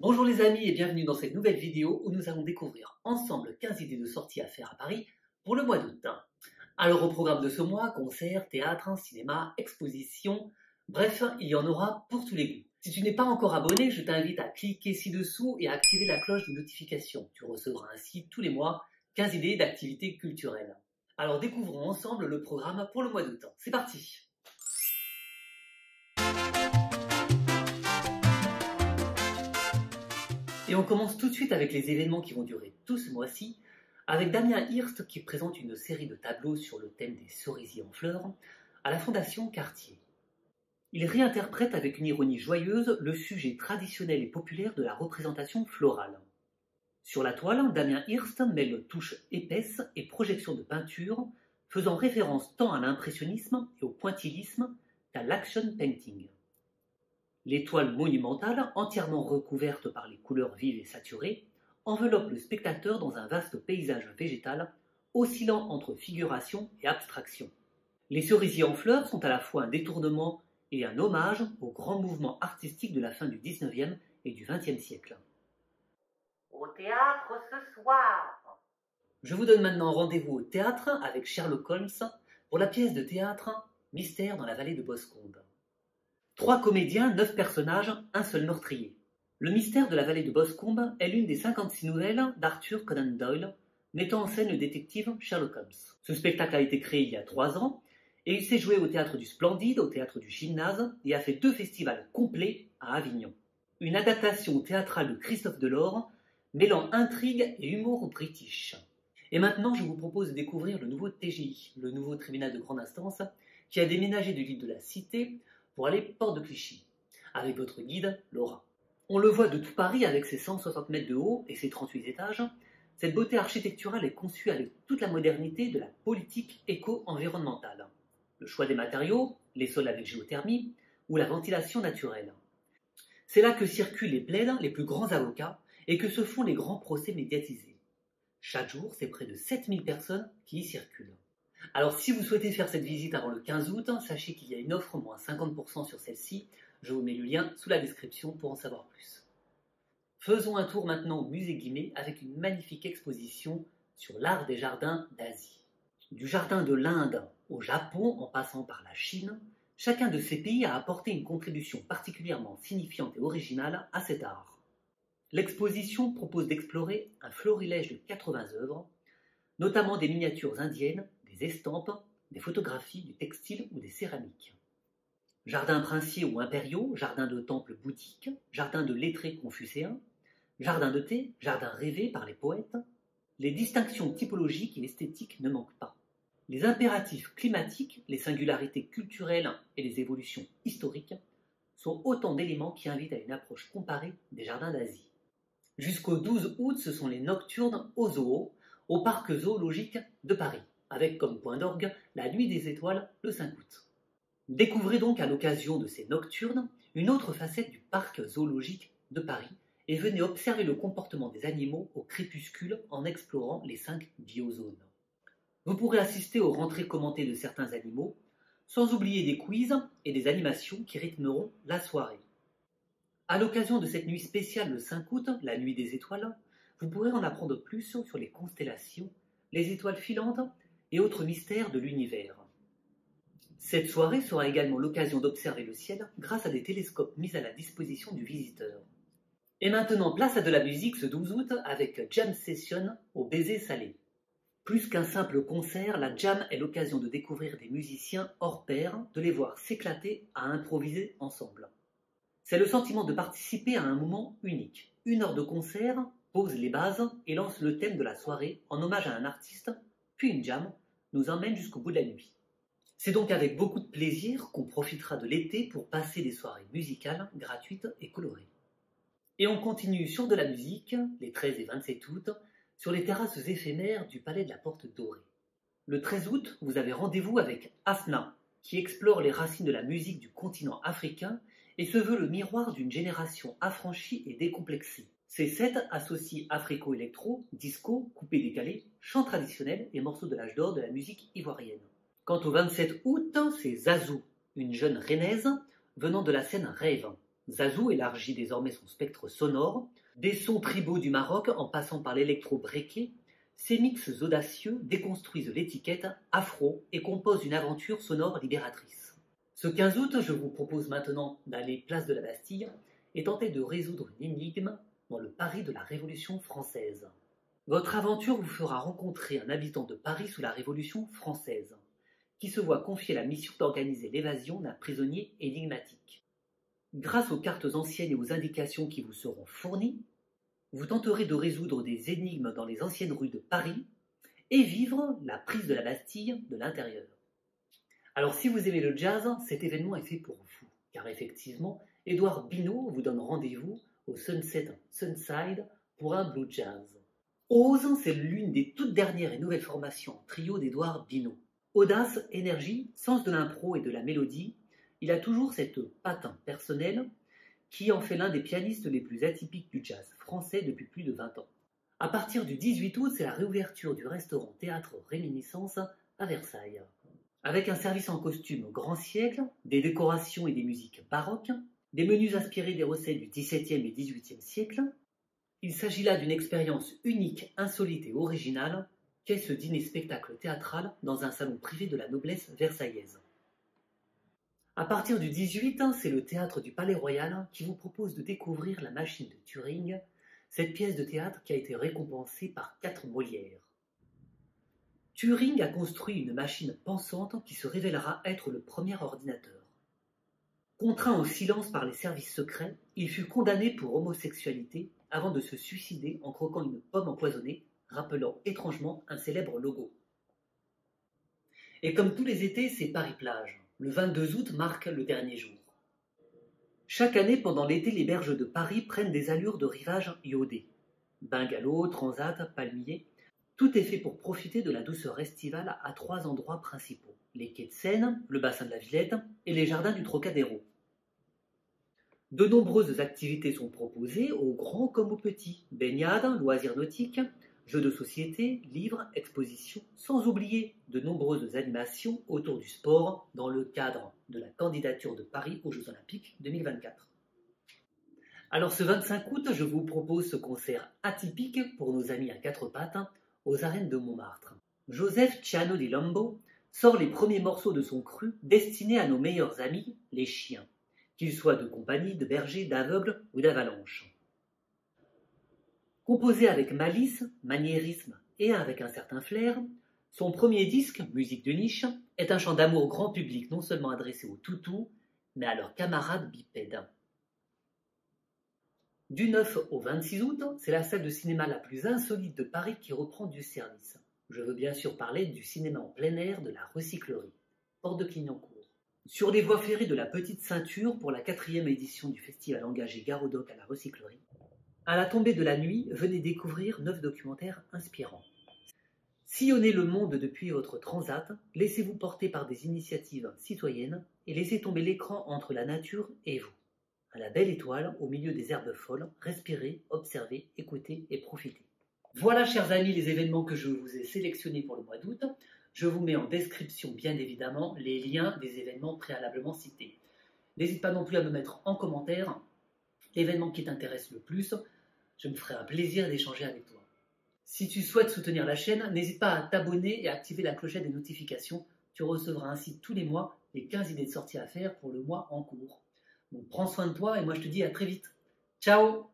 Bonjour les amis et bienvenue dans cette nouvelle vidéo où nous allons découvrir ensemble 15 idées de sorties à faire à Paris pour le mois d'août. Alors au programme de ce mois, concerts, théâtre, cinéma, expositions, bref, il y en aura pour tous les goûts. Si tu n'es pas encore abonné, je t'invite à cliquer ci-dessous et à activer la cloche de notification. Tu recevras ainsi tous les mois 15 idées d'activités culturelles. Alors découvrons ensemble le programme pour le mois d'août. C'est parti! Et on commence tout de suite avec les événements qui vont durer tout ce mois-ci, avec Damien Hirst qui présente une série de tableaux sur le thème des cerisiers en fleurs à la Fondation Cartier. Il réinterprète avec une ironie joyeuse le sujet traditionnel et populaire de la représentation florale. Sur la toile, Damien Hirst mêle touches épaisses et projections de peinture, faisant référence tant à l'impressionnisme et au pointillisme qu'à l'action painting. Les toiles monumentales, entièrement recouvertes par les couleurs vives et saturées, enveloppent le spectateur dans un vaste paysage végétal, oscillant entre figuration et abstraction. Les cerisiers en fleurs sont à la fois un détournement et un hommage au grand mouvement artistique de la fin du XIXe et du XXe siècle. Au théâtre ce soir. Je vous donne maintenant rendez-vous au théâtre avec Sherlock Holmes pour la pièce de théâtre Mystère dans la vallée de Boscombe. 3 comédiens, 9 personnages, un seul meurtrier. Le mystère de la vallée de Boscombe est l'une des 56 nouvelles d'Arthur Conan Doyle, mettant en scène le détective Sherlock Holmes. Ce spectacle a été créé il y a 3 ans, et il s'est joué au théâtre du Splendide, au théâtre du Gymnase, et a fait 2 festivals complets à Avignon. Une adaptation théâtrale de Christophe Delors, mêlant intrigue et humour british. Et maintenant, je vous propose de découvrir le nouveau TGI, le nouveau tribunal de grande instance, qui a déménagé de l'île de la Cité pour aller porte de Clichy, avec votre guide, Laura. On le voit de tout Paris avec ses 160 mètres de haut et ses 38 étages. Cette beauté architecturale est conçue avec toute la modernité de la politique éco-environnementale. Le choix des matériaux, les sols avec géothermie ou la ventilation naturelle. C'est là que circulent les plaides les plus grands avocats et que se font les grands procès médiatisés. Chaque jour, c'est près de 7000 personnes qui y circulent. Alors si vous souhaitez faire cette visite avant le 15 août, sachez qu'il y a une offre moins 50% sur celle-ci. Je vous mets le lien sous la description pour en savoir plus. Faisons un tour maintenant au musée Guimet avec une magnifique exposition sur l'art des jardins d'Asie. Du jardin de l'Inde au Japon en passant par la Chine, chacun de ces pays a apporté une contribution particulièrement signifiante et originale à cet art. L'exposition propose d'explorer un florilège de 80 œuvres, notamment des miniatures indiennes, des estampes, des photographies, du textile ou des céramiques. Jardins princiers ou impériaux, jardins de temples bouddhiques, jardins de lettrés confucéens, jardins de thé, jardins rêvés par les poètes. Les distinctions typologiques et esthétiques ne manquent pas. Les impératifs climatiques, les singularités culturelles et les évolutions historiques sont autant d'éléments qui invitent à une approche comparée des jardins d'Asie. Jusqu'au 12 août, ce sont les nocturnes au zoo, au parc zoologique de Paris, avec comme point d'orgue la nuit des étoiles le 5 août. Découvrez donc à l'occasion de ces nocturnes une autre facette du parc zoologique de Paris et venez observer le comportement des animaux au crépuscule en explorant les 5 biozones. Vous pourrez assister aux rentrées commentées de certains animaux, sans oublier des quiz et des animations qui rythmeront la soirée. À l'occasion de cette nuit spéciale le 5 août, la nuit des étoiles, vous pourrez en apprendre plus sur les constellations, les étoiles filantes et autres mystères de l'univers. Cette soirée sera également l'occasion d'observer le ciel grâce à des télescopes mis à la disposition du visiteur. Et maintenant, place à de la musique ce 12 août avec Jam Session au Baiser Salé. Plus qu'un simple concert, la jam est l'occasion de découvrir des musiciens hors pair, de les voir s'éclater à improviser ensemble. C'est le sentiment de participer à un moment unique. 1 heure de concert pose les bases et lance le thème de la soirée en hommage à un artiste, puis une jam nous emmène jusqu'au bout de la nuit. C'est donc avec beaucoup de plaisir qu'on profitera de l'été pour passer des soirées musicales gratuites et colorées. Et on continue sur de la musique, les 13 et 27 août, sur les terrasses éphémères du Palais de la Porte Dorée. Le 13 août, vous avez rendez-vous avec Asna, qui explore les racines de la musique du continent africain et se veut le miroir d'une génération affranchie et décomplexée. Ces sets associent africo-électro, disco, coupé-décalé, chants traditionnels et morceaux de l'âge d'or de la musique ivoirienne. Quant au 27 août, c'est Zazou, une jeune rennaise venant de la scène rave. Zazu élargit désormais son spectre sonore, des sons tribaux du Maroc en passant par l'électro-breaké, ces mix audacieux déconstruisent l'étiquette afro et composent une aventure sonore libératrice. Ce 15 août, je vous propose maintenant d'aller place de la Bastille et tenter de résoudre une énigme dans le Paris de la Révolution française. Votre aventure vous fera rencontrer un habitant de Paris sous la Révolution française, qui se voit confier la mission d'organiser l'évasion d'un prisonnier énigmatique. Grâce aux cartes anciennes et aux indications qui vous seront fournies, vous tenterez de résoudre des énigmes dans les anciennes rues de Paris et vivre la prise de la Bastille de l'intérieur. Alors si vous aimez le jazz, cet événement est fait pour vous, car effectivement, Édouard Bino vous donne rendez-vous au Sunset Sunside pour un blue jazz. Ose, c'est l'une des toutes dernières et nouvelles formations en trio d'Édouard Bino. Audace, énergie, sens de l'impro et de la mélodie, il a toujours cette patte personnelle qui en fait l'un des pianistes les plus atypiques du jazz français depuis plus de 20 ans. À partir du 18 août, c'est la réouverture du restaurant Théâtre Réminiscence à Versailles. Avec un service en costume grand siècle, des décorations et des musiques baroques, des menus inspirés des recettes du XVIIe et XVIIIe siècle, il s'agit là d'une expérience unique, insolite et originale qu'est ce dîner-spectacle théâtral dans un salon privé de la noblesse versaillaise. À partir du 18, c'est le théâtre du Palais Royal qui vous propose de découvrir La Machine de Turing, cette pièce de théâtre qui a été récompensée par 4 Molières. Turing a construit une machine pensante qui se révélera être le premier ordinateur. Contraint au silence par les services secrets, il fut condamné pour homosexualité avant de se suicider en croquant une pomme empoisonnée, rappelant étrangement un célèbre logo. Et comme tous les étés, c'est Paris-Plage. Le 22 août marque le dernier jour. Chaque année, pendant l'été, les berges de Paris prennent des allures de rivage iodé. Bungalows, transat, palmiers, tout est fait pour profiter de la douceur estivale à 3 endroits principaux. Les quais de Seine, le bassin de la Villette et les jardins du Trocadéro. De nombreuses activités sont proposées, aux grands comme aux petits. Baignades, loisirs nautiques, jeux de société, livres, expositions, sans oublier de nombreuses animations autour du sport dans le cadre de la candidature de Paris aux Jeux Olympiques 2024. Alors ce 25 août, je vous propose ce concert atypique pour nos amis à 4 pattes aux arènes de Montmartre. Joseph Ciano di Lombo sort les premiers morceaux de son cru destinés à nos meilleurs amis, les chiens, qu'ils soient de compagnie, de bergers, d'aveugles ou d'avalanches. Composé avec malice, maniérisme et avec un certain flair, son premier disque, Musique de niche, est un chant d'amour grand public non seulement adressé aux toutous, mais à leurs camarades bipèdes. Du 9 au 26 août, c'est la salle de cinéma la plus insolite de Paris qui reprend du service. Je veux bien sûr parler du cinéma en plein air de la Recyclerie, porte de Clignancourt. Sur les voies ferrées de la Petite Ceinture pour la 4e édition du festival engagé Garodoc à la Recyclerie, à la tombée de la nuit, venez découvrir 9 documentaires inspirants. Sillonnez le monde depuis votre transat, laissez-vous porter par des initiatives citoyennes et laissez tomber l'écran entre la nature et vous. À la belle étoile, au milieu des herbes folles, respirez, observez, écoutez et profitez. Voilà, chers amis, les événements que je vous ai sélectionnés pour le mois d'août. Je vous mets en description, bien évidemment, les liens des événements préalablement cités. N'hésite pas non plus à me mettre en commentaire l'événement qui t'intéresse le plus. Je me ferai un plaisir d'échanger avec toi. Si tu souhaites soutenir la chaîne, n'hésite pas à t'abonner et à activer la clochette des notifications. Tu recevras ainsi tous les mois les 15 idées de sortie à faire pour le mois en cours. Donc prends soin de toi et moi je te dis à très vite. Ciao!